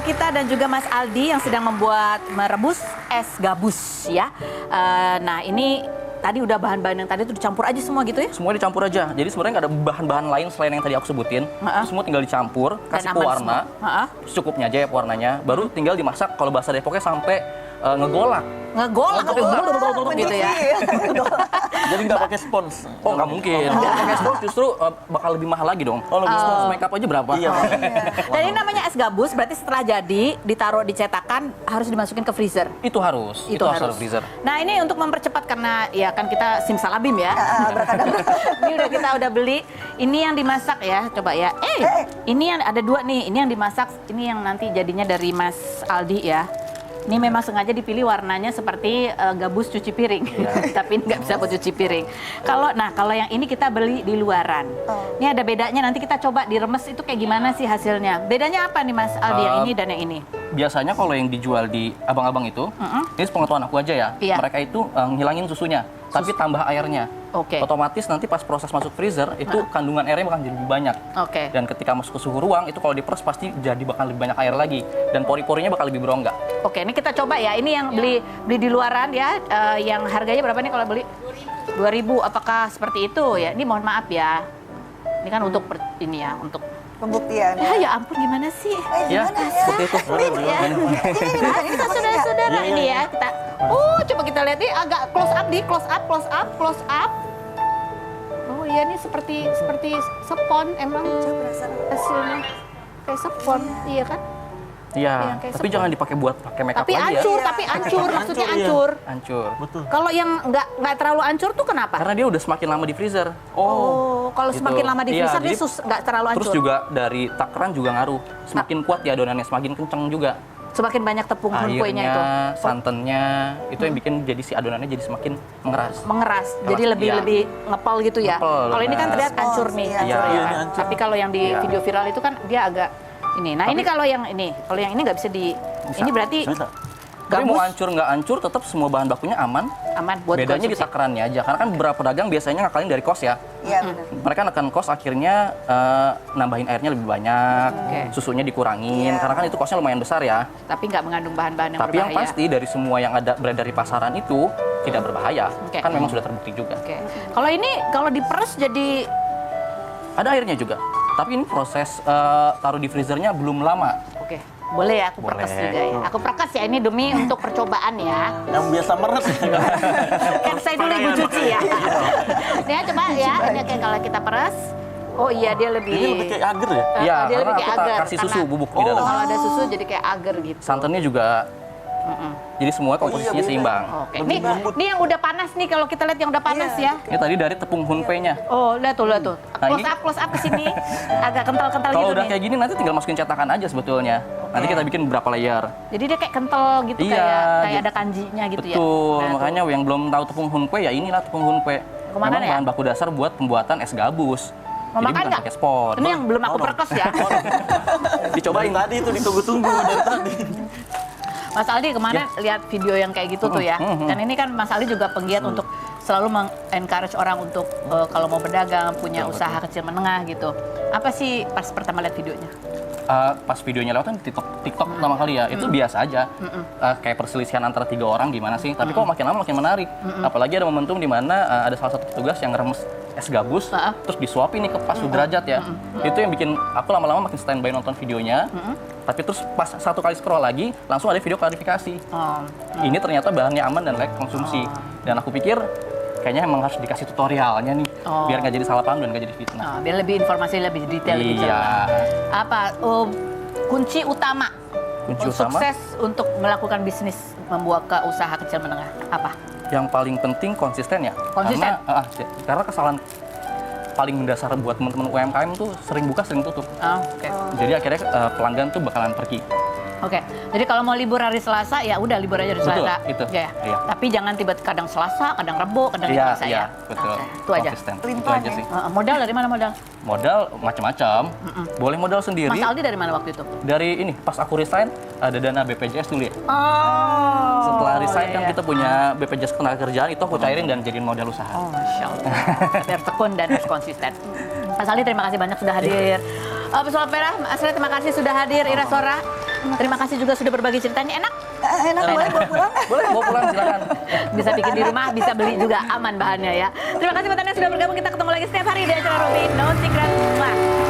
kita dan juga Mas Aldi yang sedang merebus es gabus ya. Nah ini tadi udah bahan-bahan yang tadi itu dicampur aja semua gitu ya? Semua dicampur aja. Jadi sebenarnya nggak ada bahan-bahan lain selain yang tadi aku sebutin. Semua tinggal dicampur, kasih pewarna. Secukupnya aja ya pewarnanya. Baru tinggal dimasak kalau bahasa Depoknya sampai ngegolak. Ngegolak gitu ya. Jadi nggak pakai spons. Oh nggak mungkin. Kalau pakai spons justru bakal lebih mahal lagi dong. Oh, lebih spons makeup aja berapa? Iya. Dan ini namanya es gabus, berarti setelah jadi ditaruh di cetakan harus dimasukin ke freezer. Itu harus. Itu harus freezer. Nah ini untuk mempercepat karena ya kan kita simsalabim ya. Ini udah beli. Ini yang dimasak ya, coba ya. Ini yang ada dua nih. Ini yang dimasak. Ini yang nanti jadinya dari Mas Aldi ya. Ini memang sengaja dipilih warnanya seperti gabus cuci piring, tapi nggak bisa buat cuci piring. Kalau yang ini kita beli di luaran. Ini ada bedanya. Nanti kita coba diremes itu kayak gimana sih hasilnya. Bedanya apa nih Mas Aldi yang ini dan yang ini? Biasanya kalau yang dijual di abang-abang itu, ini sepengetahuan aku aja ya. Iya. Mereka itu ngilangin susunya, tapi tambah airnya. Oke. Otomatis nanti pas proses masuk freezer itu kandungan airnya bakal jadi lebih banyak. Oke. Dan ketika masuk ke suhu ruang itu kalau diperes pasti jadi bakal lebih banyak air lagi dan pori-porinya bakal lebih berongga. Oke, ini kita coba ya. Ini yang beli di luaran ya. Yang harganya berapa nih kalau beli? 2.000. Apakah seperti itu ya? Ini mohon maaf ya. Ini kan untuk ini ya, untuk pembuktian. ya ampun gimana sih? Ya, seperti itu. Ini saudara-saudara ini ya kita. Coba kita lihat nih agak close up nih, close up. Oh iya ini seperti sepon emang hasilnya kayak sepon, iya kan? Iya, kayak tapi jangan dipakai buat pakai makeup Tapi lagi hancur, ya. tapi hancur, maksudnya Hancur, iya. hancur. Hancur. Betul. Kalau yang nggak terlalu hancur tuh kenapa? Karena dia udah semakin lama di freezer. Kalau gitu. semakin lama di Iya, freezer dia jadi nggak terlalu hancur. Terus juga dari takaran juga ngaruh. Semakin kuat ya adonannya, semakin kenceng juga. Semakin banyak tepung kuenya itu. Santannya, itu yang bikin jadi si adonannya jadi semakin mengeras. Mengeras, jadi Iya. lebih ngepel gitu ya. Ngepel, Kalau ini kan benar. terlihat hancur nih, Iya, hancur iya, ya. ini hancur. Tapi kalau yang di video viral itu kan dia agak ini. Nah ini kalau yang ini nggak bisa di. Bisa. Ini berarti Bisa. Tapi mau gabus hancur nggak hancur, tetap semua bahan bakunya aman. aman buat Bedanya di konsumsi. takarannya aja. Karena kan beberapa pedagang biasanya ngakalin dari kos ya. Iya benar. Mereka nekan kos akhirnya nambahin airnya lebih banyak, Oke. susunya dikurangin. Iya. Karena kan itu kosnya lumayan besar ya. Tapi nggak mengandung bahan-bahan yang Tapi yang berbahaya. pasti dari semua yang ada beredar di pasaran itu tidak berbahaya. Oke. Kan memang sudah terbukti juga. Oke. Kalau ini kalau diperes jadi Ada airnya juga. Tapi ini proses taruh di freezernya belum lama. oke. Boleh ya aku Boleh. perkes juga ya. Aku perkes ya ini demi untuk percobaan ya. Yang biasa meres. Kan saya dulu ibu cuci ya. Ya coba ya. Ini kayak kalau kita peres. Oh iya dia lebih. Ini lebih kayak agar ya? Iya, dia karena lebih kayak aku agar, kasih susu karena- bubuk di dalam. Kalau ada susu jadi kayak agar gitu. Santannya juga. Jadi semua komposisinya bener. seimbang. Oke. Nih yang udah panas nih kalau kita lihat yang udah panas ya. Ini tadi dari tepung hunpei-nya. Oh, lihat tuh. Nah, Close up ke sini. Agak kental-kental Kalau gitu udah nih. kayak gini nanti tinggal masukin cetakan aja sebetulnya. Nanti kita bikin beberapa layer. Jadi dia kayak kental gitu Iya, kayak gitu. ada kanjinya gitu ya. Betul, Nah, tuh. makanya yang belum tahu tepung hunpei ya inilah tepung hunpei. Kemana Memang ya? bahan baku dasar buat pembuatan es gabus. Mau Jadi makan bukan nggak? pakai spon. Ini yang belum aku perkes ya. Dicobain. Tadi itu ditunggu-tunggu dari tadi. Mas Aldi kemarin lihat video yang kayak gitu tuh ya. Dan ini kan Mas Aldi juga penggiat untuk selalu meng-encourage orang untuk kalau mau berdagang, punya usaha kecil menengah gitu. Apa sih pas pertama lihat videonya? Pas videonya lewat kan di TikTok pertama kali ya, itu biasa aja. Kayak perselisihan antara 3 orang gimana sih, tapi kok makin lama makin menarik. Apalagi ada momentum di mana ada salah satu petugas yang ngeremes es gabus, terus disuapin nih ke Pak Sudrajat ya. Itu yang bikin aku lama-lama makin standby nonton videonya. Tapi terus pas satu kali scroll lagi, langsung ada video klarifikasi. Ini ternyata bahannya aman dan layak konsumsi. Dan aku pikir kayaknya emang harus dikasih tutorialnya nih, biar nggak jadi salah paham dan nggak jadi fitnah. Nah, biar lebih informasi lebih detail, lebih Iya. jelas. Apa kunci utama sukses untuk melakukan bisnis membuat ke usaha kecil menengah apa? Yang paling penting konsisten ya. Konsisten? Karena kesalahan paling mendasar buat teman-teman UMKM tuh sering buka sering tutup. Oke. Jadi akhirnya pelanggan tuh bakalan pergi. Oke, jadi kalau mau libur hari Selasa ya udah libur aja hari Betul, Selasa. itu. Ya. Iya. Tapi jangan tiba-tiba kadang Selasa, kadang Rebo, kadang Iya, Selasa iya, ya. betul. Oke, itu aja. Konsisten. Itu Limpahan aja ya. sih. Modal dari mana modal? Modal macam-macam. Boleh modal sendiri. Mas Aldi dari mana waktu itu? Dari ini pas aku resign ada dana BPJS dulu ya. Oh. Setelah resign kan iya. kita punya BPJS Ketenagakerjaan itu aku cairin dan jadiin modal usaha. Oh, Masya Allah. Biar tekun dan harus konsisten. Mas Aldi terima kasih banyak sudah hadir. Pesulap Merah, Mas Aldi terima kasih sudah hadir. Ira Sora. Terima kasih juga sudah berbagi ceritanya. Enak? Enak boleh bawa pulang? Boleh, bawa pulang silakan. Bisa bikin di rumah, bisa beli juga, aman bahannya ya. Terima kasih buat Anda yang sudah bergabung. Kita ketemu lagi setiap hari di acara Robin No Secret. Wah.